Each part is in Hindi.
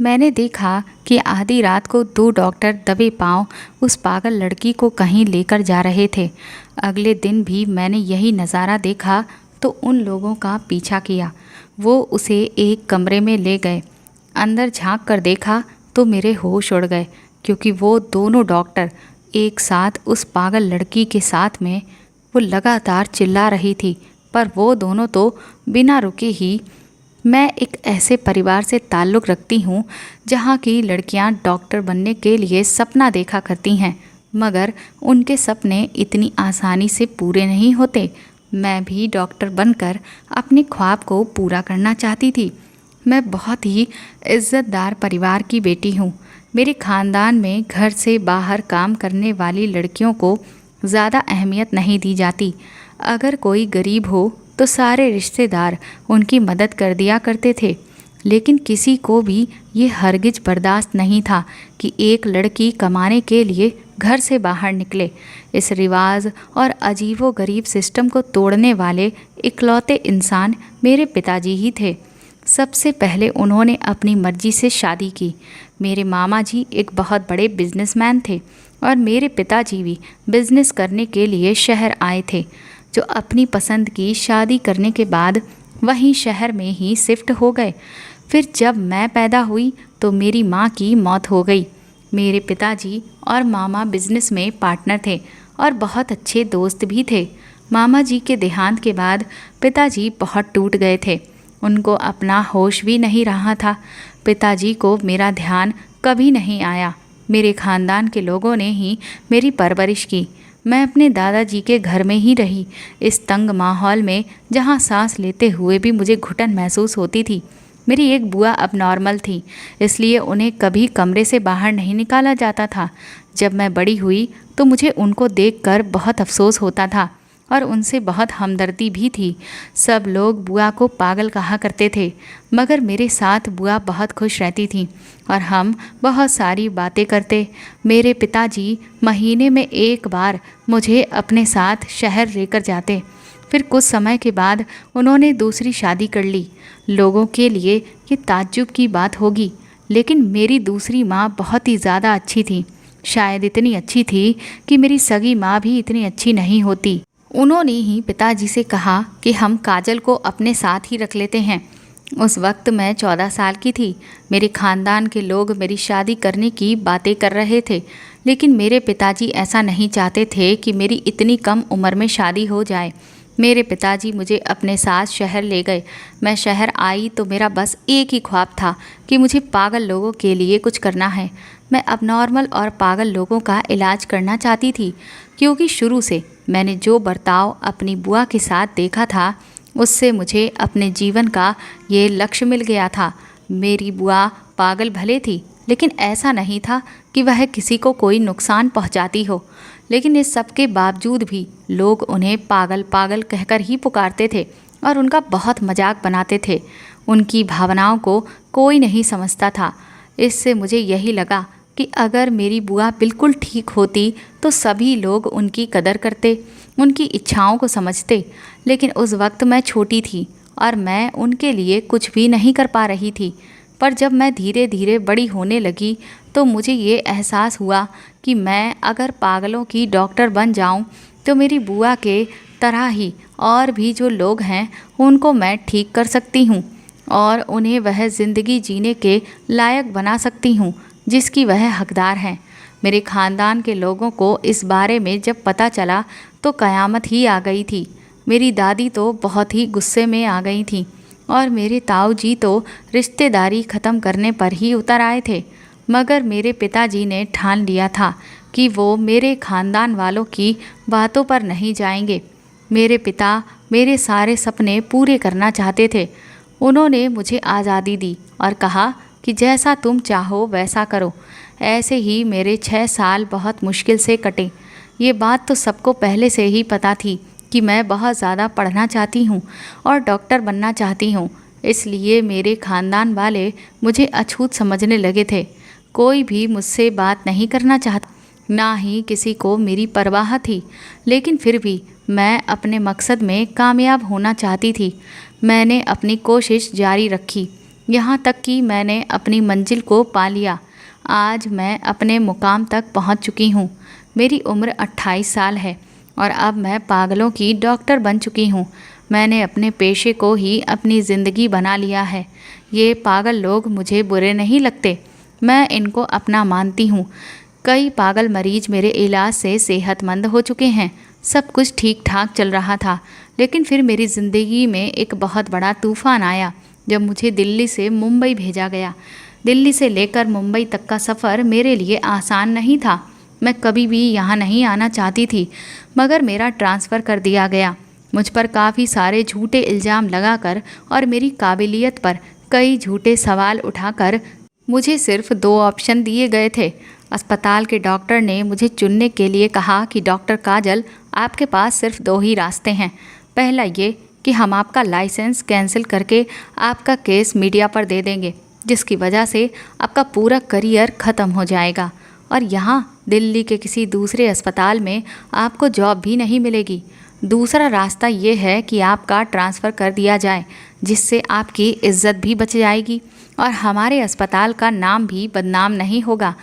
मैंने देखा कि आधी रात को दो डॉक्टर दबे पांव उस पागल लड़की को कहीं लेकर जा रहे थे। अगले दिन भी मैंने यही नज़ारा देखा तो उन लोगों का पीछा किया। वो उसे एक कमरे में ले गए। अंदर झांक कर देखा तो मेरे होश उड़ गए, क्योंकि वो दोनों डॉक्टर एक साथ उस पागल लड़की के साथ में वो लगातार चिल्ला रही थी। पर वो दोनों तो बिना रुके ही। मैं एक ऐसे परिवार से ताल्लुक़ रखती हूँ जहाँ की लड़कियाँ डॉक्टर बनने के लिए सपना देखा करती हैं, मगर उनके सपने इतनी आसानी से पूरे नहीं होते। मैं भी डॉक्टर बनकर अपने ख्वाब को पूरा करना चाहती थी। मैं बहुत ही इज़्ज़तदार परिवार की बेटी हूँ। मेरे ख़ानदान में घर से बाहर काम करने वाली लड़कियों को ज़्यादा अहमियत नहीं दी जाती। अगर कोई गरीब हो तो सारे रिश्तेदार उनकी मदद कर दिया करते थे, लेकिन किसी को भी ये हरगिज बर्दाश्त नहीं था कि एक लड़की कमाने के लिए घर से बाहर निकले। इस रिवाज और अजीबो-गरीब सिस्टम को तोड़ने वाले इकलौते इंसान मेरे पिताजी ही थे। सबसे पहले उन्होंने अपनी मर्जी से शादी की। मेरे मामा जी एक बहुत बड़े बिजनेसमैन थे और मेरे पिताजी भी बिजनेस करने के लिए शहर आए थे, जो अपनी पसंद की शादी करने के बाद वहीं शहर में ही शिफ्ट हो गए। फिर जब मैं पैदा हुई तो मेरी माँ की मौत हो गई। मेरे पिताजी और मामा बिजनेस में पार्टनर थे और बहुत अच्छे दोस्त भी थे। मामा जी के देहांत के बाद पिताजी बहुत टूट गए थे। उनको अपना होश भी नहीं रहा था। पिताजी को मेरा ध्यान कभी नहीं आया। मेरे ख़ानदान के लोगों ने ही मेरी परवरिश की। मैं अपने दादाजी के घर में ही रही, इस तंग माहौल में जहाँ सांस लेते हुए भी मुझे घुटन महसूस होती थी। मेरी एक बुआ अब नॉर्मल थी, इसलिए उन्हें कभी कमरे से बाहर नहीं निकाला जाता था। जब मैं बड़ी हुई तो मुझे उनको देखकर बहुत अफसोस होता था और उनसे बहुत हमदर्दी भी थी। सब लोग बुआ को पागल कहा करते थे, मगर मेरे साथ बुआ बहुत खुश रहती थी और हम बहुत सारी बातें करते। मेरे पिताजी महीने में एक बार मुझे अपने साथ शहर लेकर जाते। फिर कुछ समय के बाद उन्होंने दूसरी शादी कर ली। लोगों के लिए ये ताज्जुब की बात होगी, लेकिन मेरी दूसरी माँ बहुत ही ज़्यादा अच्छी थी। शायद इतनी अच्छी थी कि मेरी सगी माँ भी इतनी अच्छी नहीं होती। उन्होंने ही पिताजी से कहा कि हम काजल को अपने साथ ही रख लेते हैं। उस वक्त मैं 14 साल की थी। मेरे ख़ानदान के लोग मेरी शादी करने की बातें कर रहे थे, लेकिन मेरे पिताजी ऐसा नहीं चाहते थे कि मेरी इतनी कम उम्र में शादी हो जाए। मेरे पिताजी मुझे अपने साथ शहर ले गए। मैं शहर आई तो मेरा बस एक ही ख्वाब था कि मुझे पागल लोगों के लिए कुछ करना है। मैं अब नॉर्मल और पागल लोगों का इलाज करना चाहती थी, क्योंकि शुरू से मैंने जो बर्ताव अपनी बुआ के साथ देखा था, उससे मुझे अपने जीवन का ये लक्ष्य मिल गया था। मेरी बुआ पागल भले थी, लेकिन ऐसा नहीं था कि वह किसी को कोई नुकसान पहुंचाती हो। लेकिन इस सब के बावजूद भी लोग उन्हें पागल पागल कहकर ही पुकारते थे और उनका बहुत मजाक बनाते थे। उनकी भावनाओं को कोई नहीं समझता था। इससे मुझे यही लगा कि अगर मेरी बुआ बिल्कुल ठीक होती तो सभी लोग उनकी कदर करते, उनकी इच्छाओं को समझते। लेकिन उस वक्त मैं छोटी थी और मैं उनके लिए कुछ भी नहीं कर पा रही थी। पर जब मैं धीरे धीरे बड़ी होने लगी तो मुझे ये एहसास हुआ कि मैं अगर पागलों की डॉक्टर बन जाऊं तो मेरी बुआ के तरह ही और भी जो लोग हैं उनको मैं ठीक कर सकती हूँ और उन्हें वह ज़िंदगी जीने के लायक बना सकती हूँ जिसकी वह हकदार हैं। मेरे ख़ानदान के लोगों को इस बारे में जब पता चला तो क़यामत ही आ गई थी। मेरी दादी तो बहुत ही गुस्से में आ गई थी और मेरे ताऊ जी तो रिश्तेदारी ख़त्म करने पर ही उतर आए थे। मगर मेरे पिताजी ने ठान लिया था कि वो मेरे ख़ानदान वालों की बातों पर नहीं जाएंगे। मेरे पिता मेरे सारे सपने पूरे करना चाहते थे। उन्होंने मुझे आज़ादी दी और कहा कि जैसा तुम चाहो वैसा करो। ऐसे ही मेरे 6 साल बहुत मुश्किल से कटे। ये बात तो सबको पहले से ही पता थी कि मैं बहुत ज़्यादा पढ़ना चाहती हूँ और डॉक्टर बनना चाहती हूँ, इसलिए मेरे ख़ानदान वाले मुझे अछूत समझने लगे थे। कोई भी मुझसे बात नहीं करना चाहता, ना ही किसी को मेरी परवाह थी। लेकिन फिर भी मैं अपने मकसद में कामयाब होना चाहती थी। मैंने अपनी कोशिश जारी रखी। यहाँ तक कि मैंने अपनी मंजिल को पा लिया। आज मैं अपने मुकाम तक पहुँच चुकी हूँ। मेरी उम्र 28 साल है और अब मैं पागलों की डॉक्टर बन चुकी हूँ। मैंने अपने पेशे को ही अपनी ज़िंदगी बना लिया है। ये पागल लोग मुझे बुरे नहीं लगते, मैं इनको अपना मानती हूँ। कई पागल मरीज मेरे इलाज से सेहतमंद हो चुके हैं। सब कुछ ठीक ठाक चल रहा था, लेकिन फिर मेरी ज़िंदगी में एक बहुत बड़ा तूफ़ान आया जब मुझे दिल्ली से मुंबई भेजा गया। दिल्ली से लेकर मुंबई तक का सफ़र मेरे लिए आसान नहीं था। मैं कभी भी यहाँ नहीं आना चाहती थी, मगर मेरा ट्रांसफ़र कर दिया गया। मुझ पर काफ़ी सारे झूठे इल्ज़ाम लगाकर और मेरी काबिलियत पर कई झूठे सवाल उठाकर मुझे सिर्फ 2 ऑप्शन दिए गए थे। अस्पताल के डॉक्टर ने मुझे चुनने के लिए कहा कि डॉक्टर काजल, आपके पास सिर्फ 2 ही रास्ते हैं। पहला ये कि हम आपका लाइसेंस कैंसिल करके आपका केस मीडिया पर दे देंगे, जिसकी वजह से आपका पूरा करियर ख़त्म हो जाएगा और यहाँ दिल्ली के किसी दूसरे अस्पताल में आपको जॉब भी नहीं मिलेगी। दूसरा रास्ता ये है कि आपका ट्रांसफ़र कर दिया जाए, जिससे आपकी इज्जत भी बच जाएगी और हमारे अस्पताल का नाम भी बदनाम नहीं होगा।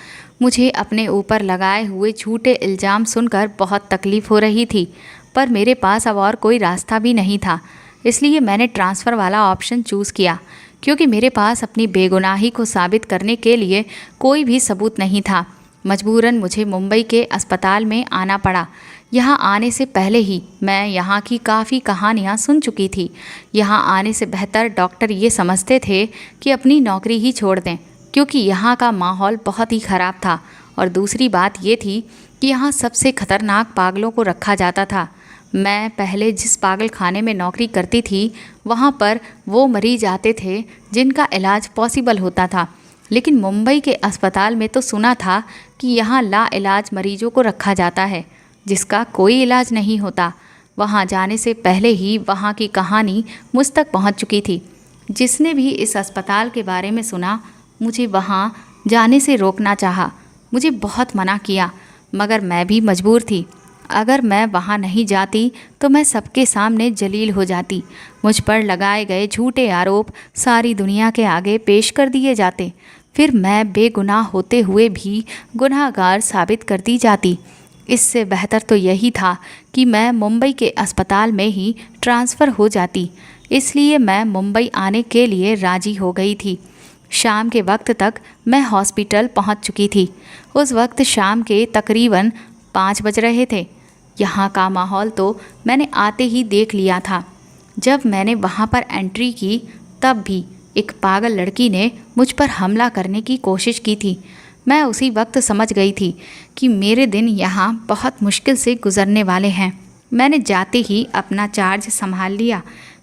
मुझे अपने ऊपर लगाए हुए झूठे इल्ज़ाम सुनकर बहुत तकलीफ़ हो रही थी, पर मेरे पास अब और कोई रास्ता भी नहीं था। इसलिए मैंने ट्रांसफ़र वाला ऑप्शन चूज़ किया, क्योंकि मेरे पास अपनी बेगुनाही को साबित करने के लिए कोई भी सबूत नहीं था। मजबूरन मुझे मुंबई के अस्पताल में आना पड़ा। यहाँ आने से पहले ही मैं यहाँ की काफ़ी कहानियाँ सुन चुकी थी। यहाँ आने से बेहतर डॉक्टर ये समझते थे कि अपनी नौकरी ही छोड़ दें, क्योंकि यहाँ का माहौल बहुत ही ख़राब था। और दूसरी बात ये थी कि यहाँ सबसे खतरनाक पागलों को रखा जाता था। मैं पहले जिस पागल खाने में नौकरी करती थी, वहाँ पर वो मरीज आते थे जिनका इलाज पॉसिबल होता था, लेकिन मुंबई के अस्पताल में तो सुना था कि यहाँ लाइलाज मरीजों को रखा जाता है, जिसका कोई इलाज नहीं होता। वहाँ जाने से पहले ही वहाँ की कहानी मुझ तक पहुँच चुकी थी। जिसने भी इस अस्पताल के बारे में सुना, मुझे वहाँ जाने से रोकना चाहा। मुझे बहुत मना किया, मगर मैं भी मजबूर थी। अगर मैं वहाँ नहीं जाती तो मैं सबके सामने जलील हो जाती। मुझ पर लगाए गए झूठे आरोप सारी दुनिया के आगे पेश कर दिए जाते। फिर मैं बेगुनाह होते हुए भी गुनहगार साबित कर दी जाती। इससे बेहतर तो यही था कि मैं मुंबई के अस्पताल में ही ट्रांसफ़र हो जाती। इसलिए मैं मुंबई आने के लिए राज़ी हो गई थी। शाम के वक्त तक मैं हॉस्पिटल पहुंच चुकी थी। उस वक्त शाम के तकरीबन 5 बज रहे थे। यहाँ का माहौल तो मैंने आते ही देख लिया था। जब मैंने वहाँ पर एंट्री की, तब भी एक पागल लड़की ने मुझ पर हमला करने की कोशिश की थी। मैं उसी वक्त समझ गई थी कि मेरे दिन यहाँ बहुत मुश्किल से गुजरने वाले हैं। मैंने जाते ही अपना चार्ज संभाल लिया।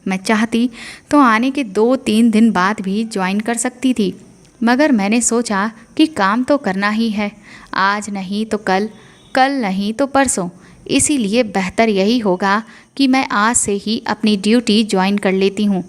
मैं चाहती तो आने के 2-3 दिन बाद भी ज्वाइन कर सकती थी, मगर मैंने सोचा कि काम तो करना ही है, आज नहीं तो कल, कल नहीं तो परसों। इसीलिए बेहतर यही होगा कि मैं आज से ही अपनी ड्यूटी ज्वाइन कर लेती हूँ।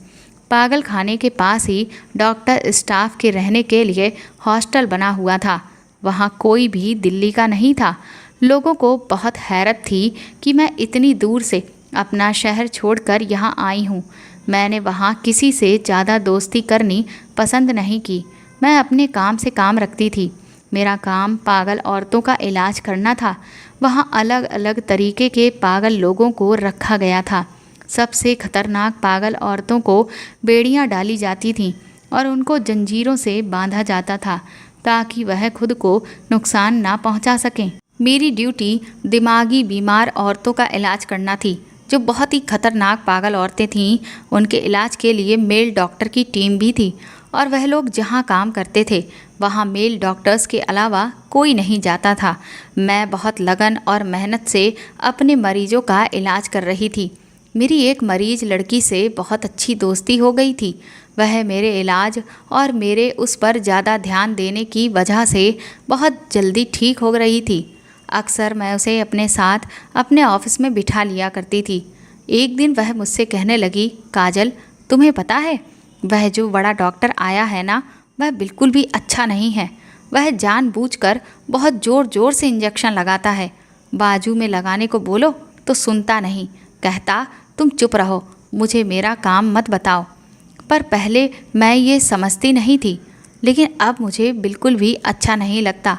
पागल खाने के पास ही डॉक्टर स्टाफ के रहने के लिए हॉस्टल बना हुआ था। वहाँ कोई भी दिल्ली का नहीं था। लोगों को बहुत हैरत थी कि मैं इतनी दूर से अपना शहर छोड़कर यहाँ आई हूँ। मैंने वहाँ किसी से ज़्यादा दोस्ती करनी पसंद नहीं की। मैं अपने काम से काम रखती थी। मेरा काम पागल औरतों का इलाज करना था। वहाँ अलग अलग तरीके के पागल लोगों को रखा गया था। सबसे खतरनाक पागल औरतों को बेड़ियाँ डाली जाती थीं और उनको जंजीरों से बांधा जाता था, ताकि वह खुद को नुकसान ना पहुँचा सकें। मेरी ड्यूटी दिमागी बीमार औरतों का इलाज करना थी। जो बहुत ही खतरनाक पागल औरतें थीं, उनके इलाज के लिए मेल डॉक्टर की टीम भी थी, और वह लोग जहाँ काम करते थे वहाँ मेल डॉक्टर्स के अलावा कोई नहीं जाता था। मैं बहुत लगन और मेहनत से अपने मरीजों का इलाज कर रही थी। मेरी एक मरीज लड़की से बहुत अच्छी दोस्ती हो गई थी। वह मेरे इलाज और मेरे उस पर ज़्यादा ध्यान देने की वजह से बहुत जल्दी ठीक हो रही थी। अक्सर मैं उसे अपने साथ अपने ऑफिस में बिठा लिया करती थी। एक दिन वह मुझसे कहने लगी, काजल, तुम्हें पता है वह जो बड़ा डॉक्टर आया है ना, वह बिल्कुल भी अच्छा नहीं है। वह जानबूझकर बहुत ज़ोर ज़ोर से इंजेक्शन लगाता है। बाजू में लगाने को बोलो तो सुनता नहीं, कहता तुम चुप रहो, मुझे मेरा काम मत बताओ। पर पहले मैं ये समझती नहीं थी, लेकिन अब मुझे बिल्कुल भी अच्छा नहीं लगता।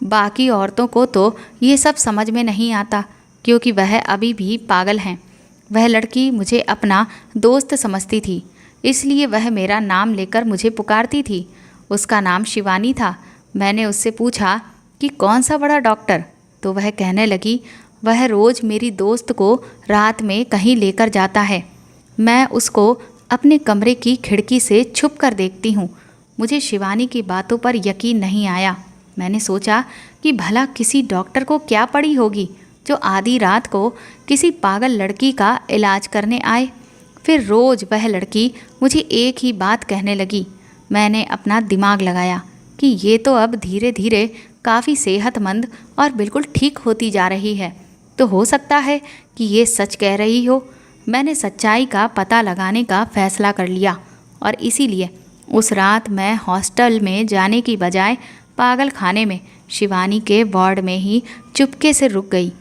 बाकी औरतों को तो ये सब समझ में नहीं आता, क्योंकि वह अभी भी पागल हैं। वह लड़की मुझे अपना दोस्त समझती थी, इसलिए वह मेरा नाम लेकर मुझे पुकारती थी। उसका नाम शिवानी था। मैंने उससे पूछा कि कौन सा बड़ा डॉक्टर, तो वह कहने लगी, वह रोज़ मेरी दोस्त को रात में कहीं लेकर जाता है। मैं उसको अपने कमरे की खिड़की से छुप कर देखती हूँ। मुझे शिवानी की बातों पर यकीन नहीं आया। मैंने सोचा कि भला किसी डॉक्टर को क्या पड़ी होगी जो आधी रात को किसी पागल लड़की का इलाज करने आए। फिर रोज़ वह लड़की मुझे एक ही बात कहने लगी। मैंने अपना दिमाग लगाया कि ये तो अब धीरे धीरे काफ़ी सेहतमंद और बिल्कुल ठीक होती जा रही है, तो हो सकता है कि ये सच कह रही हो। मैंने सच्चाई का पता लगाने का फैसला कर लिया और इसीलिए उस रात मैं हॉस्टल में जाने की बजाय पागल खाने में शिवानी के वार्ड में ही चुपके से रुक गई।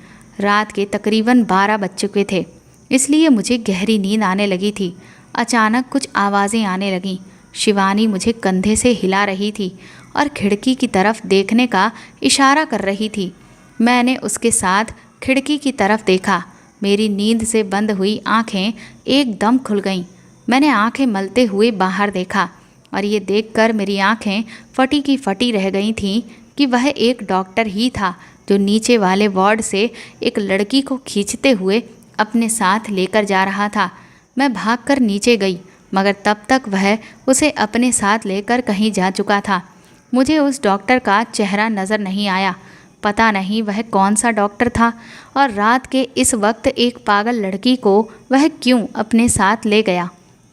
रात के तकरीबन 12 बज चुके थे, इसलिए मुझे गहरी नींद आने लगी थी। अचानक कुछ आवाज़ें आने लगीं। शिवानी मुझे कंधे से हिला रही थी और खिड़की की तरफ देखने का इशारा कर रही थी। मैंने उसके साथ खिड़की की तरफ देखा। मेरी नींद से बंद हुई आंखें एकदम खुल गईं। मैंने आंखें मलते हुए बाहर देखा और ये देखकर मेरी आंखें फटी की फटी रह गई थीं कि वह एक डॉक्टर ही था जो नीचे वाले वार्ड से एक लड़की को खींचते हुए अपने साथ लेकर जा रहा था। मैं भागकर नीचे गई, मगर तब तक वह उसे अपने साथ लेकर कहीं जा चुका था। मुझे उस डॉक्टर का चेहरा नज़र नहीं आया। पता नहीं वह कौन सा डॉक्टर था और रात के इस वक्त एक पागल लड़की को वह क्यों अपने साथ ले गया।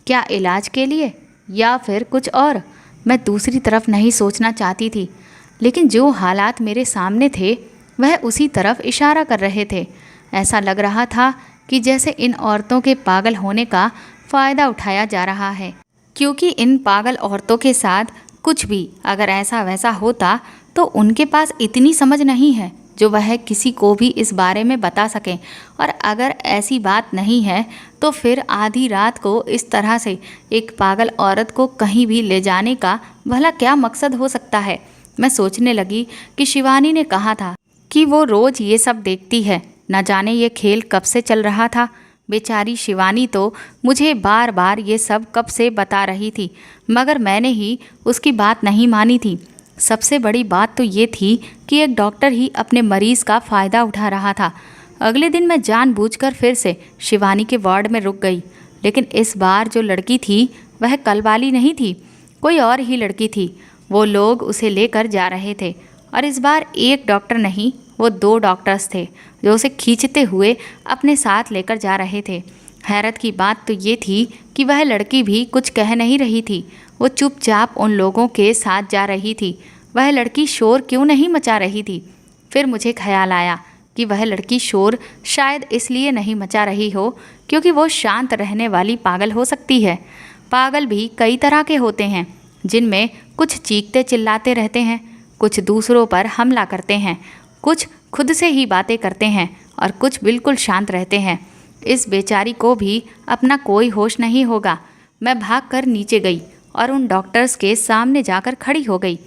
क्या इलाज के लिए या फिर कुछ और? मैं दूसरी तरफ नहीं सोचना चाहती थी, लेकिन जो हालात मेरे सामने थे वह उसी तरफ इशारा कर रहे थे। ऐसा लग रहा था कि जैसे इन औरतों के पागल होने का फ़ायदा उठाया जा रहा है, क्योंकि इन पागल औरतों के साथ कुछ भी अगर ऐसा वैसा होता तो उनके पास इतनी समझ नहीं है जो वह किसी को भी इस बारे में बता सकें। और अगर ऐसी बात नहीं है तो फिर आधी रात को इस तरह से एक पागल औरत को कहीं भी ले जाने का भला क्या मकसद हो सकता है। मैं सोचने लगी कि शिवानी ने कहा था कि वो रोज़ ये सब देखती है। न जाने ये खेल कब से चल रहा था। बेचारी शिवानी तो मुझे बार बार ये सब कब से बता रही थी, मगर मैंने ही उसकी बात नहीं मानी थी। सबसे बड़ी बात तो ये थी कि एक डॉक्टर ही अपने मरीज़ का फ़ायदा उठा रहा था। अगले दिन मैं जानबूझकर फिर से शिवानी के वार्ड में रुक गई, लेकिन इस बार जो लड़की थी वह कल वाली नहीं थी, कोई और ही लड़की थी। वो लोग उसे लेकर जा रहे थे और इस बार एक डॉक्टर नहीं, वो 2 डॉक्टर्स थे जो उसे खींचते हुए अपने साथ लेकर जा रहे थे। हैरत की बात तो ये थी कि वह लड़की भी कुछ कह नहीं रही थी। वो चुपचाप उन लोगों के साथ जा रही थी। वह लड़की शोर क्यों नहीं मचा रही थी? फिर मुझे ख्याल आया कि वह लड़की शोर शायद इसलिए नहीं मचा रही हो क्योंकि वो शांत रहने वाली पागल हो सकती है। पागल भी कई तरह के होते हैं, जिनमें कुछ चीखते चिल्लाते रहते हैं, कुछ दूसरों पर हमला करते हैं, कुछ खुद से ही बातें करते हैं और कुछ बिल्कुल शांत रहते हैं। इस बेचारी को भी अपना कोई होश नहीं होगा। मैं भागकर नीचे गई और उन डॉक्टर्स के सामने जाकर खड़ी हो गई।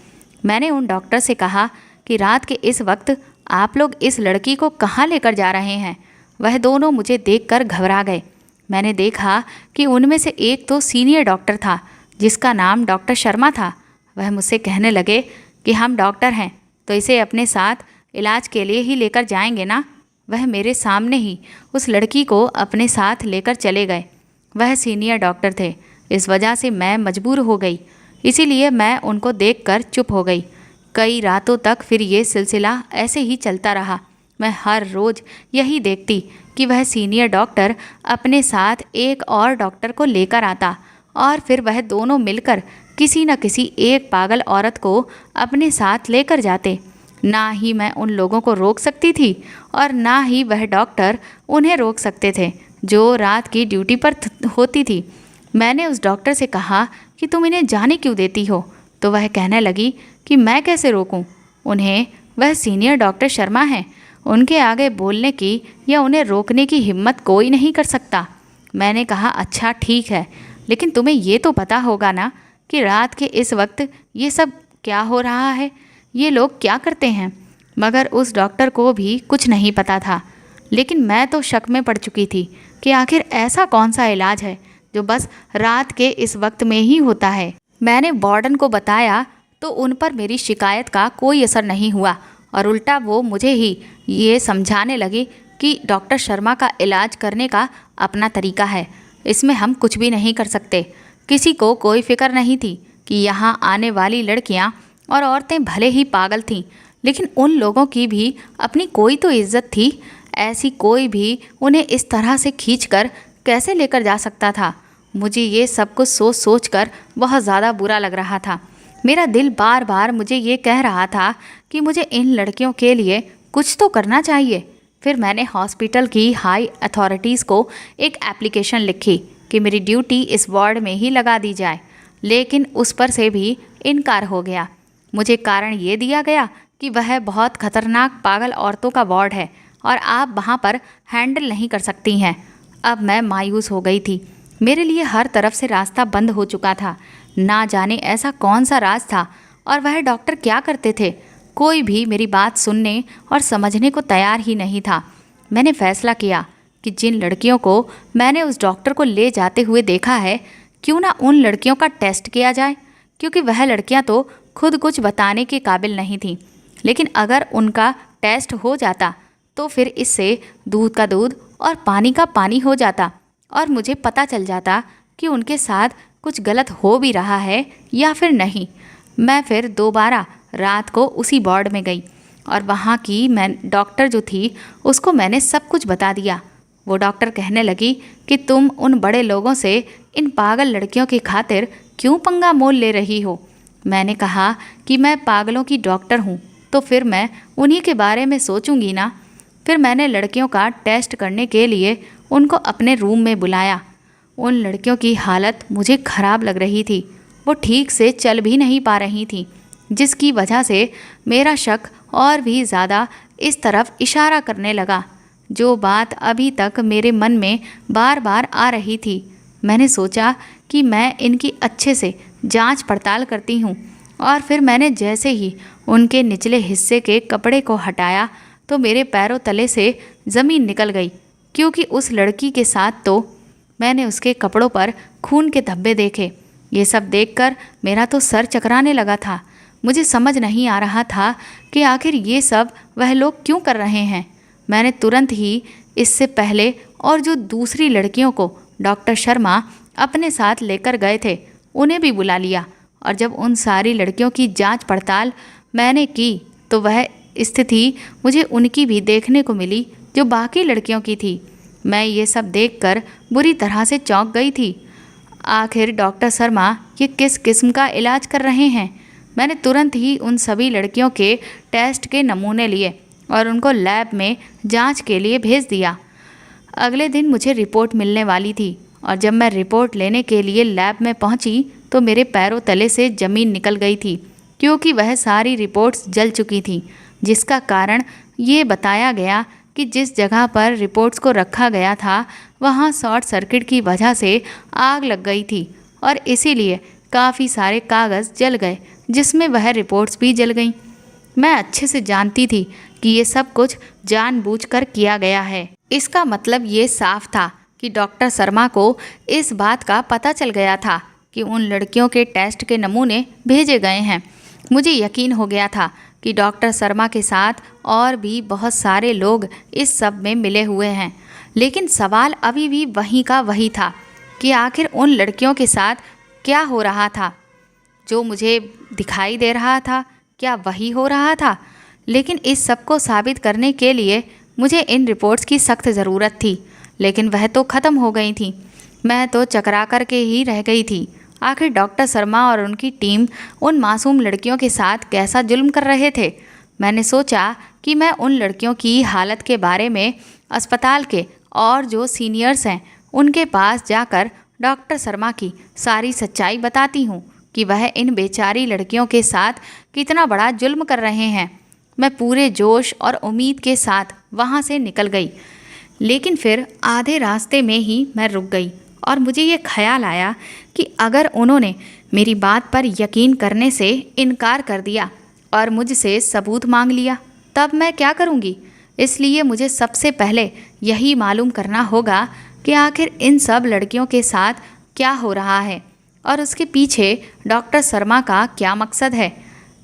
मैंने उन डॉक्टर से कहा कि रात के इस वक्त आप लोग इस लड़की को कहाँ लेकर जा रहे हैं? वह दोनों मुझे देखकर घबरा गए। मैंने देखा कि उनमें से एक तो सीनियर डॉक्टर था जिसका नाम डॉक्टर शर्मा था। वह मुझसे कहने लगे कि हम डॉक्टर हैं तो इसे अपने साथ इलाज के लिए ही लेकर जाएंगे ना। वह मेरे सामने ही उस लड़की को अपने साथ लेकर चले गए। वह सीनियर डॉक्टर थे, इस वजह से मैं मजबूर हो गई, इसीलिए मैं उनको देखकर चुप हो गई। कई रातों तक फिर ये सिलसिला ऐसे ही चलता रहा। मैं हर रोज़ यही देखती कि वह सीनियर डॉक्टर अपने साथ एक और डॉक्टर को लेकर आता और फिर वह दोनों मिलकर किसी न किसी एक पागल औरत को अपने साथ लेकर जाते। ना ही मैं उन लोगों को रोक सकती थी और ना ही वह डॉक्टर उन्हें रोक सकते थे जो रात की ड्यूटी पर होती थी। मैंने उस डॉक्टर से कहा कि तुम इन्हें जाने क्यों देती हो? तो वह कहने लगी कि मैं कैसे रोकूं उन्हें, वह सीनियर डॉक्टर शर्मा हैं, उनके आगे बोलने की या उन्हें रोकने की हिम्मत कोई नहीं कर सकता। मैंने कहा अच्छा ठीक है, लेकिन तुम्हें ये तो पता होगा ना कि रात के इस वक्त ये सब क्या हो रहा है, ये लोग क्या करते हैं। मगर उस डॉक्टर को भी कुछ नहीं पता था, लेकिन मैं तो शक में पड़ चुकी थी कि आखिर ऐसा कौन सा इलाज है जो बस रात के इस वक्त में ही होता है। मैंने वार्डन को बताया तो उन पर मेरी शिकायत का कोई असर नहीं हुआ और उल्टा वो मुझे ही ये समझाने लगे कि डॉक्टर शर्मा का इलाज करने का अपना तरीका है, इसमें हम कुछ भी नहीं कर सकते। किसी को कोई फिक्र नहीं थी कि यहाँ आने वाली लड़कियाँ और औरतें भले ही पागल थीं, लेकिन उन लोगों की भी अपनी कोई तो इज्जत थी। ऐसी कोई भी उन्हें इस तरह से खींचकर कैसे लेकर जा सकता था। मुझे ये सब कुछ सोच सोच कर बहुत ज़्यादा बुरा लग रहा था। मेरा दिल बार बार मुझे ये कह रहा था कि मुझे इन लड़कियों के लिए कुछ तो करना चाहिए। फिर मैंने हॉस्पिटल की हाई अथॉरिटीज़ को एक एप्लीकेशन लिखी कि मेरी ड्यूटी इस वार्ड में ही लगा दी जाए, लेकिन उस पर से भी इनकार हो गया। मुझे कारण ये दिया गया कि वह बहुत खतरनाक पागल औरतों का वार्ड है और आप वहाँ पर हैंडल नहीं कर सकती हैं। अब मैं मायूस हो गई थी। मेरे लिए हर तरफ से रास्ता बंद हो चुका था। ना जाने ऐसा कौन सा राज था और वह डॉक्टर क्या करते थे। कोई भी मेरी बात सुनने और समझने को तैयार ही नहीं था। मैंने फैसला किया कि जिन लड़कियों को मैंने उस डॉक्टर को ले जाते हुए देखा है, क्यों ना उन लड़कियों का टेस्ट किया जाए, क्योंकि वह लड़कियां तो खुद कुछ बताने के काबिल नहीं थीं। लेकिन अगर उनका टेस्ट हो जाता तो फिर इससे दूध का दूध और पानी का पानी हो जाता और मुझे पता चल जाता कि उनके साथ कुछ गलत हो भी रहा है या फिर नहीं। मैं फिर दोबारा रात को उसी वार्ड में गई और वहाँ की डॉक्टर जो थी उसको मैंने सब कुछ बता दिया। वो डॉक्टर कहने लगी कि तुम उन बड़े लोगों से इन पागल लड़कियों की खातिर क्यों पंगा मोल ले रही हो। मैंने कहा कि मैं पागलों की डॉक्टर हूँ तो फिर मैं उन्हीं के बारे में सोचूंगी ना। फिर मैंने लड़कियों का टेस्ट करने के लिए उनको अपने रूम में बुलाया। उन लड़कियों की हालत मुझे ख़राब लग रही थी। वो ठीक से चल भी नहीं पा रही थी, जिसकी वजह से मेरा शक और भी ज़्यादा इस तरफ इशारा करने लगा, जो बात अभी तक मेरे मन में बार बार आ रही थी। मैंने सोचा कि मैं इनकी अच्छे से जांच पड़ताल करती हूँ और फिर मैंने जैसे ही उनके निचले हिस्से के कपड़े को हटाया तो मेरे पैरों तले से ज़मीन निकल गई, क्योंकि उस लड़की के साथ तो मैंने उसके कपड़ों पर खून के धब्बे देखे। ये सब देखकर मेरा तो सर चकराने लगा था। मुझे समझ नहीं आ रहा था कि आखिर ये सब वह लोग क्यों कर रहे हैं। मैंने तुरंत ही इससे पहले और जो दूसरी लड़कियों को डॉक्टर शर्मा अपने साथ लेकर गए थे उन्हें भी बुला लिया और जब उन सारी लड़कियों की जांच पड़ताल मैंने की तो वह स्थिति मुझे उनकी भी देखने को मिली जो बाकी लड़कियों की थी। मैं ये सब देखकर बुरी तरह से चौंक गई थी। आखिर डॉक्टर शर्मा ये किस किस्म का इलाज कर रहे हैं। मैंने तुरंत ही उन सभी लड़कियों के टेस्ट के नमूने लिए और उनको लैब में जांच के लिए भेज दिया। अगले दिन मुझे रिपोर्ट मिलने वाली थी और जब मैं रिपोर्ट लेने के लिए लैब में पहुंची तो मेरे पैरों तले से ज़मीन निकल गई थी, क्योंकि वह सारी रिपोर्ट्स जल चुकी थीं, जिसका कारण ये बताया गया कि जिस जगह पर रिपोर्ट्स को रखा गया था वहाँ शॉर्ट सर्किट की वजह से आग लग गई थी और इसीलिए काफ़ी सारे कागज़ जल गए, जिसमें वह रिपोर्ट्स भी जल गईं। मैं अच्छे से जानती थी कि ये सब कुछ जानबूझकर किया गया है। इसका मतलब ये साफ था कि डॉक्टर शर्मा को इस बात का पता चल गया था कि उन लड़कियों के टेस्ट के नमूने भेजे गए हैं। मुझे यकीन हो गया था कि डॉक्टर शर्मा के साथ और भी बहुत सारे लोग इस सब में मिले हुए हैं, लेकिन सवाल अभी भी वहीं का वही था कि आखिर उन लड़कियों के साथ क्या हो रहा था। जो मुझे दिखाई दे रहा था क्या वही हो रहा था। लेकिन इस सब को साबित करने के लिए मुझे इन रिपोर्ट्स की सख्त ज़रूरत थी, लेकिन वह तो ख़त्म हो गई थी। मैं तो चकरा कर के ही रह गई थी। आखिर डॉक्टर शर्मा और उनकी टीम उन मासूम लड़कियों के साथ कैसा जुल्म कर रहे थे। मैंने सोचा कि मैं उन लड़कियों की हालत के बारे में अस्पताल के और जो सीनियर्स हैं उनके पास जाकर डॉक्टर शर्मा की सारी सच्चाई बताती हूँ कि वह इन बेचारी लड़कियों के साथ कितना बड़ा जुल्म कर रहे हैं। मैं पूरे जोश और उम्मीद के साथ वहाँ से निकल गई, लेकिन फिर आधे रास्ते में ही मैं रुक गई और मुझे ये ख्याल आया कि अगर उन्होंने मेरी बात पर यकीन करने से इनकार कर दिया और मुझसे सबूत मांग लिया, तब मैं क्या करूँगी। इसलिए मुझे सबसे पहले यही मालूम करना होगा कि आखिर इन सब लड़कियों के साथ क्या हो रहा है और उसके पीछे डॉक्टर शर्मा का क्या मकसद है।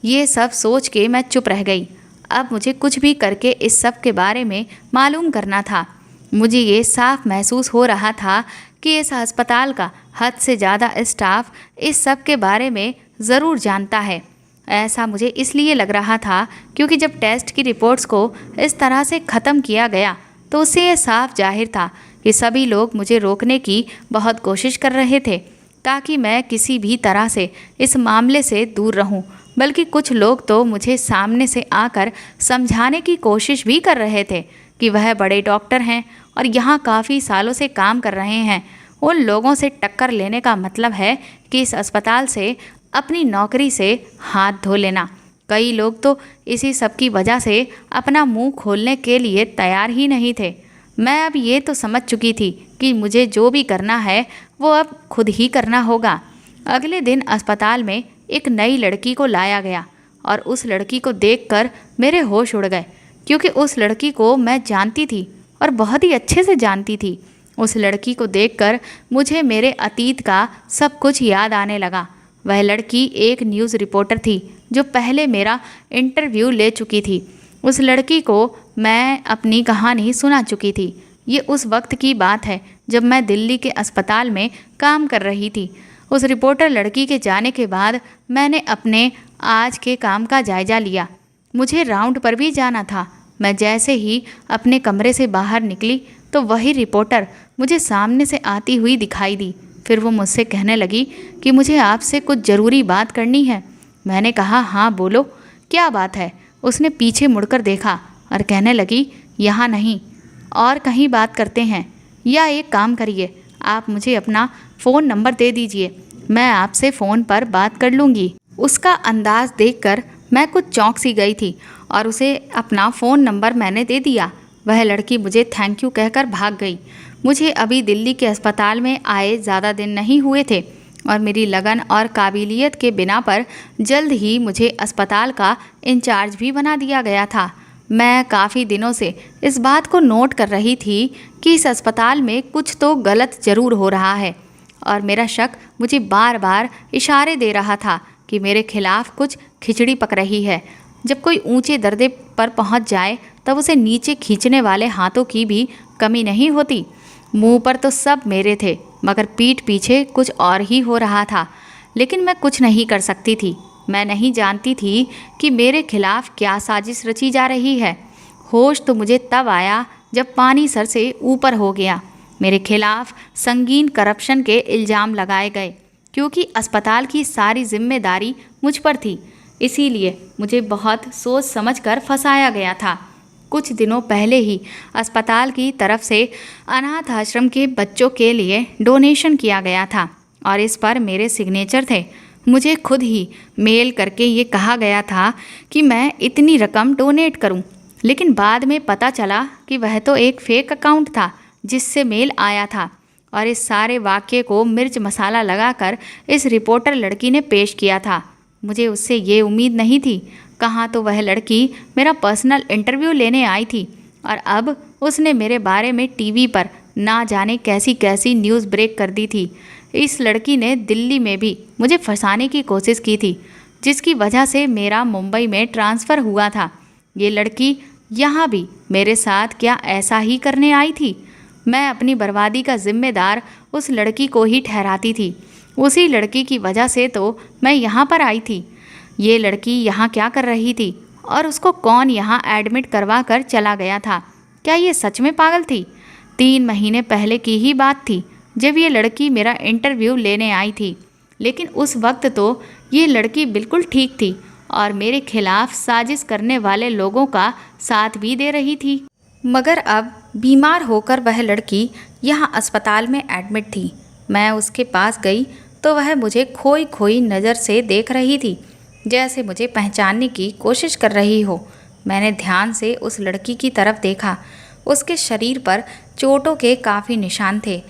ये सब सोच के मैं चुप रह गई। अब मुझे कुछ भी करके इस सब के बारे में मालूम करना था। मुझे ये साफ महसूस हो रहा था कि इस अस्पताल का हद से ज़्यादा स्टाफ इस सब के बारे में ज़रूर जानता है। ऐसा मुझे इसलिए लग रहा था क्योंकि जब टेस्ट की रिपोर्ट्स को इस तरह से ख़त्म किया गया तो उससे ये साफ जाहिर था कि सभी लोग मुझे रोकने की बहुत कोशिश कर रहे थे ताकि मैं किसी भी तरह से इस मामले से दूर रहूं। बल्कि कुछ लोग तो मुझे सामने से आकर समझाने की कोशिश भी कर रहे थे कि वह बड़े डॉक्टर हैं और यहाँ काफ़ी सालों से काम कर रहे हैं। उन लोगों से टक्कर लेने का मतलब है कि इस अस्पताल से अपनी नौकरी से हाथ धो लेना। कई लोग तो इसी सब की वजह से अपना मुंह खोलने के लिए तैयार ही नहीं थे। मैं अब ये तो समझ चुकी थी कि मुझे जो भी करना है वो अब खुद ही करना होगा। अगले दिन अस्पताल में एक नई लड़की को लाया गया और उस लड़की को देखकर मेरे होश उड़ गए क्योंकि उस लड़की को मैं जानती थी और बहुत ही अच्छे से जानती थी। उस लड़की को देखकर मुझे मेरे अतीत का सब कुछ याद आने लगा। वह लड़की एक न्यूज़ रिपोर्टर थी जो पहले मेरा इंटरव्यू ले चुकी थी। उस लड़की को मैं अपनी कहानी सुना चुकी थी। ये उस वक्त की बात है जब मैं दिल्ली के अस्पताल में काम कर रही थी। उस रिपोर्टर लड़की के जाने के बाद मैंने अपने आज के काम का जायज़ा लिया। मुझे राउंड पर भी जाना था। मैं जैसे ही अपने कमरे से बाहर निकली तो वही रिपोर्टर मुझे सामने से आती हुई दिखाई दी। फिर वो मुझसे कहने लगी कि मुझे आपसे कुछ ज़रूरी बात करनी है। मैंने कहा हाँ बोलो, क्या बात है। उसने पीछे मुड़कर देखा और कहने लगी यहाँ नहीं और कहीं बात करते हैं, या एक काम करिए आप मुझे अपना फ़ोन नंबर दे दीजिए, मैं आपसे फ़ोन पर बात कर लूँगी। उसका अंदाज़ देखकर मैं कुछ चौंक सी गई थी और उसे अपना फ़ोन नंबर मैंने दे दिया। वह लड़की मुझे थैंक यू कहकर भाग गई। मुझे अभी दिल्ली के अस्पताल में आए ज़्यादा दिन नहीं हुए थे और मेरी लगन और काबिलियत के बिना पर जल्द ही मुझे अस्पताल का इंचार्ज भी बना दिया गया था। मैं काफ़ी दिनों से इस बात को नोट कर रही थी कि इस अस्पताल में कुछ तो गलत ज़रूर हो रहा है और मेरा शक मुझे बार बार इशारे दे रहा था कि मेरे खिलाफ कुछ खिचड़ी पक रही है। जब कोई ऊंचे दर्जे पर पहुंच जाए तब उसे नीचे खींचने वाले हाथों की भी कमी नहीं होती। मुंह पर तो सब मेरे थे मगर पीठ पीछे कुछ और ही हो रहा था। लेकिन मैं कुछ नहीं कर सकती थी। मैं नहीं जानती थी कि मेरे खिलाफ क्या साजिश रची जा रही है। होश तो मुझे तब आया जब पानी सर से ऊपर हो गया। मेरे खिलाफ संगीन करप्शन के इल्ज़ाम लगाए गए क्योंकि अस्पताल की सारी जिम्मेदारी मुझ पर थी। इसीलिए मुझे बहुत सोच समझकर फंसाया गया था। कुछ दिनों पहले ही अस्पताल की तरफ से अनाथ आश्रम के बच्चों के लिए डोनेशन किया गया था और इस पर मेरे सिग्नेचर थे। मुझे खुद ही मेल करके ये कहा गया था कि मैं इतनी रकम डोनेट करूं, लेकिन बाद में पता चला कि वह तो एक फेक अकाउंट था जिससे मेल आया था और इस सारे वाक्य को मिर्च मसाला लगाकर इस रिपोर्टर लड़की ने पेश किया था। मुझे उससे ये उम्मीद नहीं थी। कहाँ तो वह लड़की मेरा पर्सनल इंटरव्यू लेने आई थी और अब उसने मेरे बारे में टीवी पर ना जाने कैसी कैसी न्यूज़ ब्रेक कर दी थी। इस लड़की ने दिल्ली में भी मुझे फंसाने की कोशिश की थी जिसकी वजह से मेरा मुंबई में ट्रांसफ़र हुआ था। ये लड़की यहाँ भी मेरे साथ क्या ऐसा ही करने आई थी? मैं अपनी बर्बादी का जिम्मेदार उस लड़की को ही ठहराती थी। उसी लड़की की वजह से तो मैं यहाँ पर आई थी। ये लड़की यहाँ क्या कर रही थी और उसको कौन यहाँ एडमिट करवा कर चला गया था? क्या ये सच में पागल थी? 3 महीने पहले की ही बात थी जब ये लड़की मेरा इंटरव्यू लेने आई थी। लेकिन उस वक्त तो ये लड़की बिल्कुल ठीक थी और मेरे खिलाफ साजिश करने वाले लोगों का साथ भी दे रही थी। मगर अब बीमार होकर वह लड़की यहाँ अस्पताल में एडमिट थी। मैं उसके पास गई तो वह मुझे खोई खोई नज़र से देख रही थी, जैसे मुझे पहचानने की कोशिश कर रही हो। मैंने ध्यान से उस लड़की की तरफ देखा। उसके शरीर पर चोटों के काफ़ी निशान थे।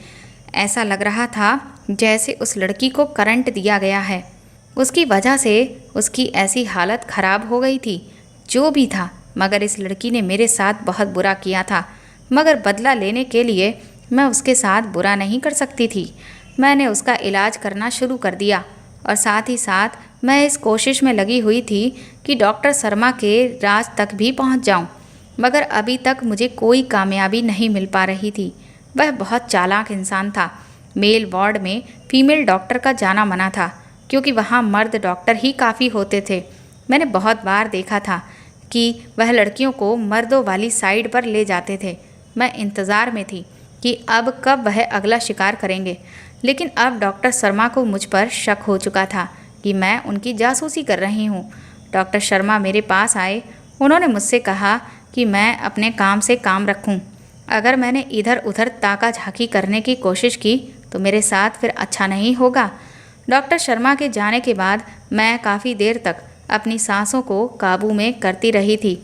ऐसा लग रहा था जैसे उस लड़की को करंट दिया गया है। उसकी वजह से उसकी ऐसी हालत खराब हो गई थी। जो भी था, मगर इस लड़की ने मेरे साथ बहुत बुरा किया था, मगर बदला लेने के लिए मैं उसके साथ बुरा नहीं कर सकती थी। मैंने उसका इलाज करना शुरू कर दिया और साथ ही साथ मैं इस कोशिश में लगी हुई थी कि डॉक्टर शर्मा के राज तक भी पहुंच जाऊं, मगर अभी तक मुझे कोई कामयाबी नहीं मिल पा रही थी। वह बहुत चालाक इंसान था। मेल वार्ड में फीमेल डॉक्टर का जाना मना था, क्योंकि वहाँ मर्द डॉक्टर ही काफ़ी होते थे। मैंने बहुत बार देखा था कि वह लड़कियों को मर्दों वाली साइड पर ले जाते थे। मैं इंतज़ार में थी कि अब कब वह अगला शिकार करेंगे, लेकिन अब डॉक्टर शर्मा को मुझ पर शक हो चुका था कि मैं उनकी जासूसी कर रही हूँ। डॉक्टर शर्मा मेरे पास आए। उन्होंने मुझसे कहा कि मैं अपने काम से काम रखूं। अगर मैंने इधर उधर ताका झाकी करने की कोशिश की तो मेरे साथ फिर अच्छा नहीं होगा। डॉक्टर शर्मा के जाने के बाद मैं काफ़ी देर तक अपनी सांसों को काबू में करती रही थी,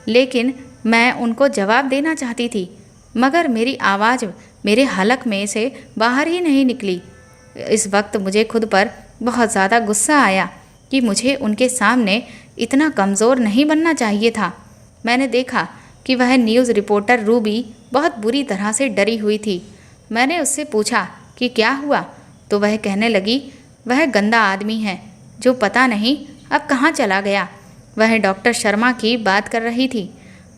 लेकिन मैं उनको जवाब देना चाहती थी, मगर मेरी आवाज़ मेरे हलक में से बाहर ही नहीं निकली। इस वक्त मुझे खुद पर बहुत ज़्यादा गुस्सा आया कि मुझे उनके सामने इतना कमज़ोर नहीं बनना चाहिए था। मैंने देखा कि वह न्यूज़ रिपोर्टर रूबी बहुत बुरी तरह से डरी हुई थी। मैंने उससे पूछा कि क्या हुआ, तो वह कहने लगी, वह गंदा आदमी है जो पता नहीं अब कहाँ चला गया। वह डॉक्टर शर्मा की बात कर रही थी।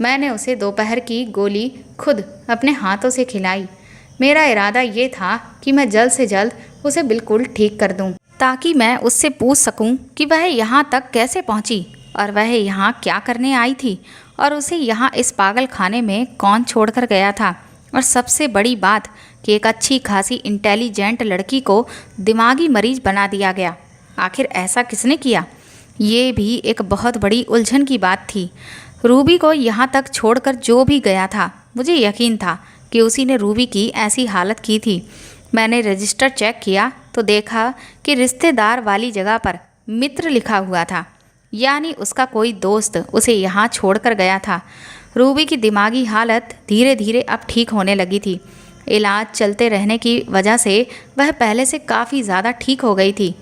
मैंने उसे दोपहर की गोली खुद अपने हाथों से खिलाई। मेरा इरादा ये था कि मैं जल्द से जल्द उसे बिल्कुल ठीक कर दूं, ताकि मैं उससे पूछ सकूं कि वह यहाँ तक कैसे पहुँची और वह यहाँ क्या करने आई थी और उसे यहाँ इस पागल खाने में कौन छोड़कर गया था। और सबसे बड़ी बात कि एक अच्छी खासी इंटेलिजेंट लड़की को दिमागी मरीज बना दिया गया। आखिर ऐसा किसने किया? ये भी एक बहुत बड़ी उलझन की बात थी। रूबी को यहाँ तक छोड़कर जो भी गया था, मुझे यकीन था कि उसी ने रूबी की ऐसी हालत की थी। मैंने रजिस्टर चेक किया तो देखा कि रिश्तेदार वाली जगह पर मित्र लिखा हुआ था, यानी उसका कोई दोस्त उसे यहाँ छोड़कर गया था। रूबी की दिमागी हालत धीरे धीरे अब ठीक होने लगी थी। इलाज चलते रहने की वजह से वह पहले से काफ़ी ज़्यादा ठीक हो गई थी,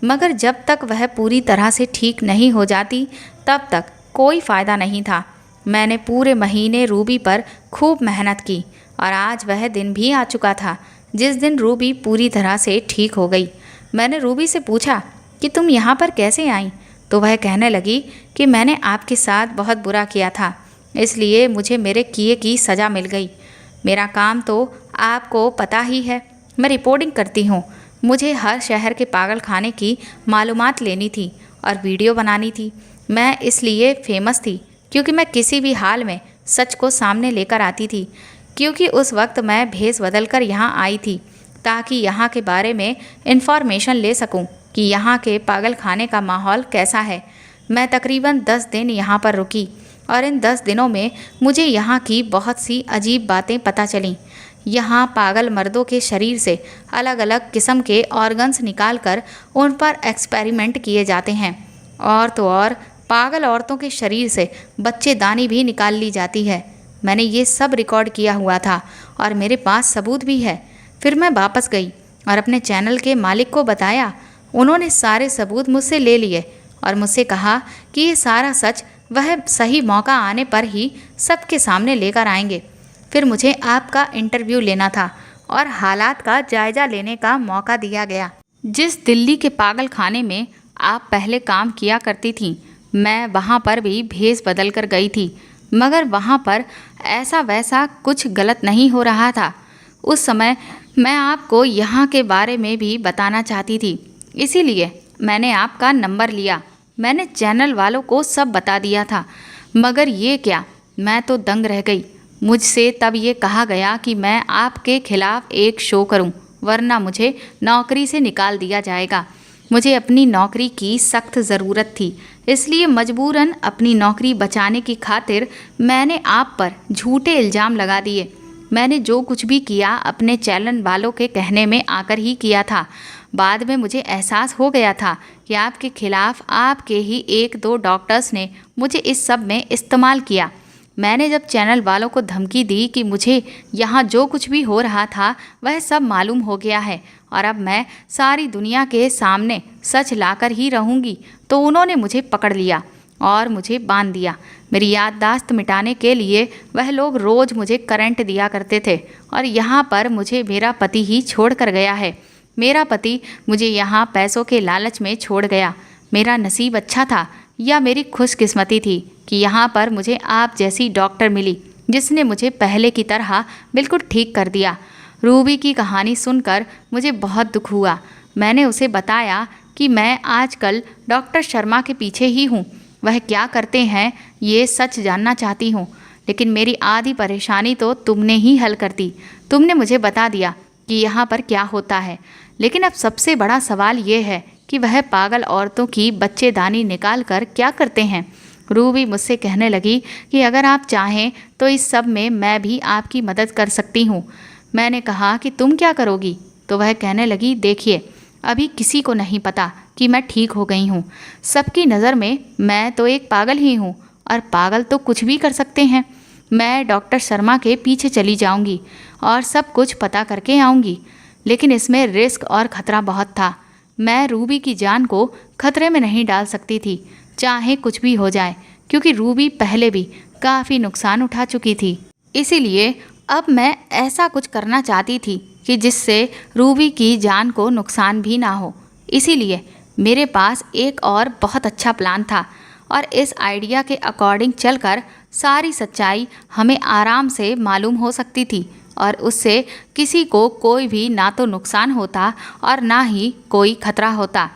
मगर जब तक वह पूरी तरह से ठीक नहीं हो जाती तब तक कोई फ़ायदा नहीं था। मैंने पूरे महीने रूबी पर खूब मेहनत की और आज वह दिन भी आ चुका था जिस दिन रूबी पूरी तरह से ठीक हो गई। मैंने रूबी से पूछा कि तुम यहाँ पर कैसे आई, तो वह कहने लगी कि मैंने आपके साथ बहुत बुरा किया था, इसलिए मुझे मेरे किए की सज़ा मिल गई। मेरा काम तो आपको पता ही है, मैं रिपोर्टिंग करती हूँ। मुझे हर शहर के पागल खाने की मालूमात लेनी थी और वीडियो बनानी थी। मैं इसलिए फेमस थी क्योंकि मैं किसी भी हाल में सच को सामने लेकर आती थी, क्योंकि उस वक्त मैं भेस बदल कर यहाँ आई थी ताकि यहाँ के बारे में इन्फॉर्मेशन ले सकूँ कि यहाँ के पागल खाने का माहौल कैसा है। मैं तकरीबन 10 दिन यहाँ पर रुकी और इन 10 दिनों में मुझे यहाँ की बहुत सी अजीब बातें पता चलीं। यहाँ पागल मर्दों के शरीर से अलग अलग किस्म के ऑर्गन्स निकालकर उन पर एक्सपेरिमेंट किए जाते हैं, और तो और पागल औरतों के शरीर से बच्चेदानी भी निकाल ली जाती है। मैंने ये सब रिकॉर्ड किया हुआ था और मेरे पास सबूत भी है। फिर मैं वापस गई और अपने चैनल के मालिक को बताया। उन्होंने सारे सबूत मुझसे ले लिए और मुझसे कहा कि ये सारा सच वह सही मौका आने पर ही सबके सामने लेकर आएंगे। फिर मुझे आपका इंटरव्यू लेना था और हालात का जायज़ा लेने का मौका दिया गया। जिस दिल्ली के पागल खाने में आप पहले काम किया करती थीं, मैं वहाँ पर भी भेस बदल कर गई थी, मगर वहाँ पर ऐसा वैसा कुछ गलत नहीं हो रहा था। उस समय मैं आपको यहाँ के बारे में भी बताना चाहती थी, इसीलिए मैंने आपका नंबर लिया। मैंने चैनल वालों को सब बता दिया था, मगर ये क्या, मैं तो दंग रह गई। मुझसे तब ये कहा गया कि मैं आपके खिलाफ एक शो करूं, वरना मुझे नौकरी से निकाल दिया जाएगा। मुझे अपनी नौकरी की सख्त ज़रूरत थी, इसलिए मजबूरन अपनी नौकरी बचाने की खातिर मैंने आप पर झूठे इल्ज़ाम लगा दिए। मैंने जो कुछ भी किया अपने चैनल वालों के कहने में आकर ही किया था। बाद में मुझे एहसास हो गया था कि आपके खिलाफ आपके ही 1-2 डॉक्टर्स ने मुझे इस सब में इस्तेमाल किया। मैंने जब चैनल वालों को धमकी दी कि मुझे यहाँ जो कुछ भी हो रहा था वह सब मालूम हो गया है और अब मैं सारी दुनिया के सामने सच लाकर ही रहूँगी, तो उन्होंने मुझे पकड़ लिया और मुझे बांध दिया। मेरी याददाश्त मिटाने के लिए वह लोग रोज़ मुझे करंट दिया करते थे और यहाँ पर मुझे मेरा पति ही छोड़ कर गया है। मेरा पति मुझे यहाँ पैसों के लालच में छोड़ गया। मेरा नसीब अच्छा था या मेरी खुशकिस्मती थी कि यहाँ पर मुझे आप जैसी डॉक्टर मिली जिसने मुझे पहले की तरह बिल्कुल ठीक कर दिया। रूबी की कहानी सुनकर मुझे बहुत दुख हुआ। मैंने उसे बताया कि मैं आजकल डॉक्टर शर्मा के पीछे ही हूँ। वह क्या करते हैं ये सच जानना चाहती हूँ, लेकिन मेरी आधी परेशानी तो तुमने ही हल कर दी। तुमने मुझे बता दिया कि यहाँ पर क्या होता है, लेकिन अब सबसे बड़ा सवाल ये है कि वह पागल औरतों की बच्चेदानी निकाल कर क्या करते हैं। रूबी मुझसे कहने लगी कि अगर आप चाहें तो इस सब में मैं भी आपकी मदद कर सकती हूँ। मैंने कहा कि तुम क्या करोगी? तो वह कहने लगी, देखिए अभी किसी को नहीं पता कि मैं ठीक हो गई हूँ। सबकी नज़र में मैं तो एक पागल ही हूँ और पागल तो कुछ भी कर सकते हैं। मैं डॉक्टर शर्मा के पीछे चली जाऊँगी और सब कुछ पता करके आऊँगी, लेकिन इसमें रिस्क और ख़तरा बहुत था। मैं रूबी की जान को खतरे में नहीं डाल सकती थी, चाहे कुछ भी हो जाए, क्योंकि रूबी पहले भी काफ़ी नुकसान उठा चुकी थी। इसीलिए अब मैं ऐसा कुछ करना चाहती थी कि जिससे रूबी की जान को नुकसान भी ना हो। इसीलिए मेरे पास एक और बहुत अच्छा प्लान था और इस आइडिया के अकॉर्डिंग चलकर सारी सच्चाई हमें आराम से मालूम हो सकती थी और उससे किसी को कोई भी ना तो नुकसान होता और ना ही कोई खतरा होता।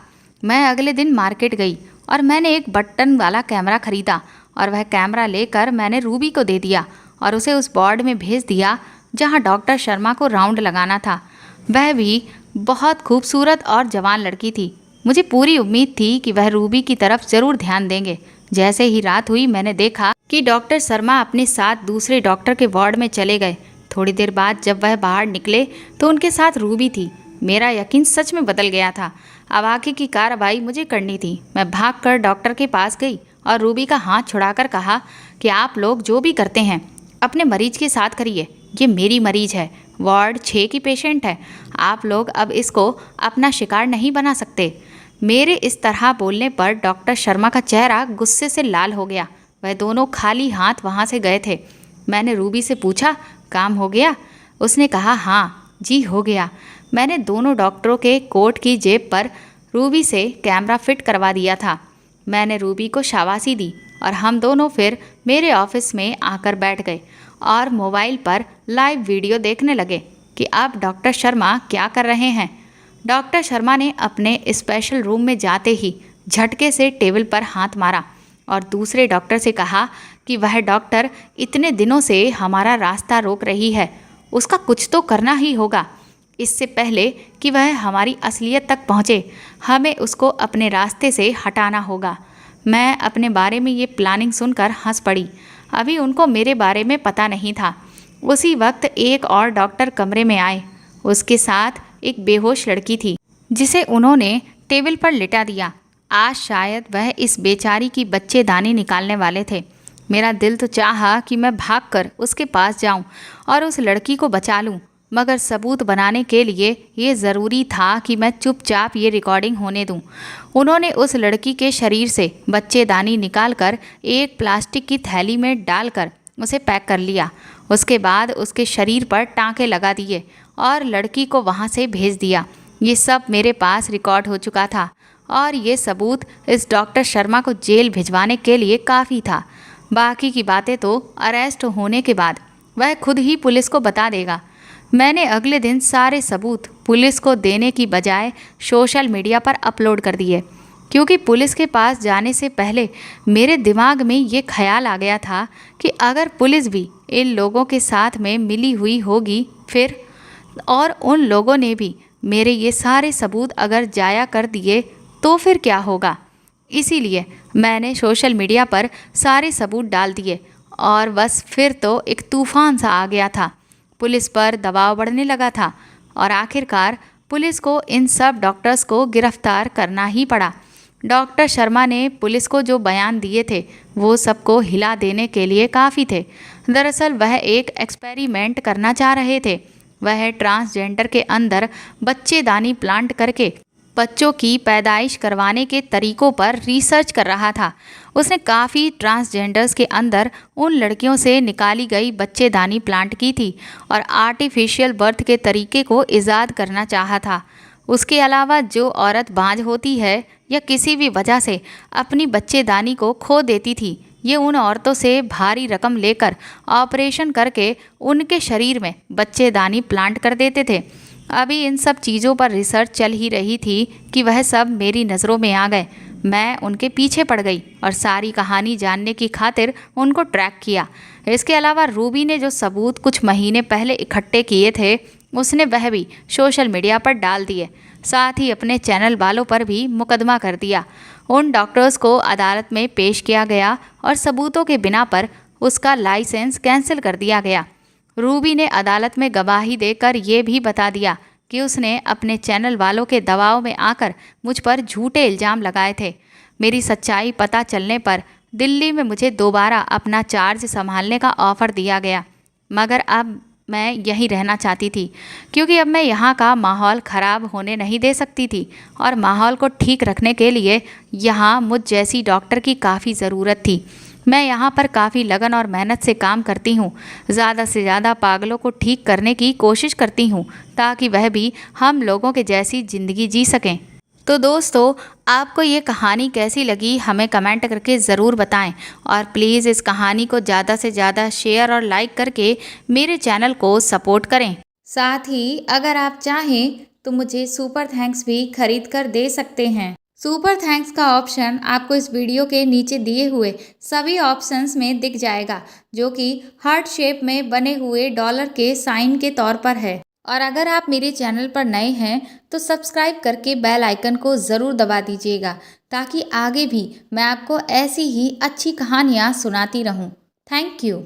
मैं अगले दिन मार्केट गई और मैंने एक बटन वाला कैमरा खरीदा और वह कैमरा लेकर मैंने रूबी को दे दिया और उसे उस वार्ड में भेज दिया जहां डॉक्टर शर्मा को राउंड लगाना था। वह भी बहुत खूबसूरत और जवान लड़की थी। मुझे पूरी उम्मीद थी कि वह रूबी की तरफ ज़रूर ध्यान देंगे। जैसे ही रात हुई मैंने देखा कि डॉक्टर शर्मा अपने साथ दूसरे डॉक्टर के वार्ड में चले गए। थोड़ी देर बाद जब वह बाहर निकले तो उनके साथ रूबी थी। मेरा यकीन सच में बदल गया था। अब आगे की कार्रवाई मुझे करनी थी। मैं भागकर डॉक्टर के पास गई और रूबी का हाथ छुड़ाकर कहा कि आप लोग जो भी करते हैं अपने मरीज के साथ करिए। ये मेरी मरीज है, वार्ड 6 की पेशेंट है। आप लोग अब इसको अपना शिकार नहीं बना सकते। मेरे इस तरह बोलने पर डॉक्टर शर्मा का चेहरा गुस्से से लाल हो गया। वह दोनों खाली हाथ वहाँ से गए थे। मैंने रूबी से पूछा, काम हो गया? उसने कहा, हाँ जी हो गया। मैंने दोनों डॉक्टरों के कोट की जेब पर रूबी से कैमरा फिट करवा दिया था। मैंने रूबी को शाबाशी दी और हम दोनों फिर मेरे ऑफिस में आकर बैठ गए और मोबाइल पर लाइव वीडियो देखने लगे कि अब डॉक्टर शर्मा क्या कर रहे हैं। डॉक्टर शर्मा ने अपने स्पेशल रूम में जाते ही झटके से टेबल पर हाथ मारा और दूसरे डॉक्टर से कहा कि वह डॉक्टर इतने दिनों से हमारा रास्ता रोक रही है, उसका कुछ तो करना ही होगा। इससे पहले कि वह हमारी असलियत तक पहुँचे, हमें उसको अपने रास्ते से हटाना होगा। मैं अपने बारे में ये प्लानिंग सुनकर हंस पड़ी। अभी उनको मेरे बारे में पता नहीं था। उसी वक्त एक और डॉक्टर कमरे में आए। उसके साथ एक बेहोश लड़की थी जिसे उन्होंने टेबल पर लिटा दिया। आज शायद वह इस बेचारी की बच्चेदानी निकालने वाले थे। मेरा दिल तो चाहा कि मैं भागकर उसके पास जाऊं और उस लड़की को बचा लूं, मगर सबूत बनाने के लिए ये ज़रूरी था कि मैं चुपचाप ये रिकॉर्डिंग होने दूं। उन्होंने उस लड़की के शरीर से बच्चेदानी निकालकर एक प्लास्टिक की थैली में डालकर उसे पैक कर लिया। उसके बाद उसके शरीर पर टाँके लगा दिए और लड़की को वहाँ से भेज दिया। ये सब मेरे पास रिकॉर्ड हो चुका था और ये सबूत इस डॉक्टर शर्मा को जेल भिजवाने के लिए काफ़ी था। बाकी की बातें तो अरेस्ट होने के बाद वह खुद ही पुलिस को बता देगा। मैंने अगले दिन सारे सबूत पुलिस को देने की बजाय सोशल मीडिया पर अपलोड कर दिए, क्योंकि पुलिस के पास जाने से पहले मेरे दिमाग में ये ख्याल आ गया था कि अगर पुलिस भी इन लोगों के साथ में मिली हुई होगी फिर, और उन लोगों ने भी मेरे ये सारे सबूत अगर जाया कर दिए तो फिर क्या होगा। इसीलिए मैंने सोशल मीडिया पर सारे सबूत डाल दिए और बस फिर तो एक तूफ़ान सा आ गया था। पुलिस पर दबाव बढ़ने लगा था और आखिरकार पुलिस को इन सब डॉक्टर्स को गिरफ्तार करना ही पड़ा। डॉक्टर शर्मा ने पुलिस को जो बयान दिए थे वो सबको हिला देने के लिए काफ़ी थे। दरअसल वह एक एक्सपेरिमेंट करना चाह रहे थे। वह ट्रांसजेंडर के अंदर बच्चेदानी प्लांट करके बच्चों की पैदाइश करवाने के तरीकों पर रिसर्च कर रहा था। उसने काफ़ी ट्रांसजेंडर्स के अंदर उन लड़कियों से निकाली गई बच्चेदानी प्लांट की थी और आर्टिफिशियल बर्थ के तरीके को ईजाद करना चाहा था। उसके अलावा जो औरत बांझ होती है या किसी भी वजह से अपनी बच्चेदानी को खो देती थी, ये उन औरतों से भारी रकम लेकर ऑपरेशन करके उनके शरीर में बच्चेदानी प्लांट कर देते थे। अभी इन सब चीज़ों पर रिसर्च चल ही रही थी कि वह सब मेरी नज़रों में आ गए। मैं उनके पीछे पड़ गई और सारी कहानी जानने की खातिर उनको ट्रैक किया। इसके अलावा रूबी ने जो सबूत कुछ महीने पहले इकट्ठे किए थे उसने वह भी सोशल मीडिया पर डाल दिए। साथ ही अपने चैनल वालों पर भी मुकदमा कर दिया। उन डॉक्टर्स को अदालत में पेश किया गया और सबूतों के बिना पर उसका लाइसेंस कैंसिल कर दिया गया। रूबी ने अदालत में गवाही देकर ये भी बता दिया कि उसने अपने चैनल वालों के दबाव में आकर मुझ पर झूठे इल्ज़ाम लगाए थे। मेरी सच्चाई पता चलने पर दिल्ली में मुझे दोबारा अपना चार्ज संभालने का ऑफ़र दिया गया, मगर अब मैं यहीं रहना चाहती थी क्योंकि अब मैं यहाँ का माहौल ख़राब होने नहीं दे सकती थी और माहौल को ठीक रखने के लिए यहाँ मुझ जैसी डॉक्टर की काफ़ी ज़रूरत थी। मैं यहाँ पर काफ़ी लगन और मेहनत से काम करती हूँ। ज़्यादा से ज़्यादा पागलों को ठीक करने की कोशिश करती हूँ ताकि वह भी हम लोगों के जैसी ज़िंदगी जी सकें। तो दोस्तों, आपको ये कहानी कैसी लगी हमें कमेंट करके ज़रूर बताएं और प्लीज़ इस कहानी को ज़्यादा से ज़्यादा शेयर और लाइक करके मेरे चैनल को सपोर्ट करें। साथ ही अगर आप चाहें तो मुझे सुपर थैंक्स भी खरीद कर दे सकते हैं। सुपर थैंक्स का ऑप्शन आपको इस वीडियो के नीचे दिए हुए सभी ऑप्शंस में दिख जाएगा, जो कि हार्ट शेप में बने हुए डॉलर के साइन के तौर पर है। और अगर आप मेरे चैनल पर नए हैं तो सब्सक्राइब करके बेल आइकन को ज़रूर दबा दीजिएगा ताकि आगे भी मैं आपको ऐसी ही अच्छी कहानियाँ सुनाती रहूँ। Thank you.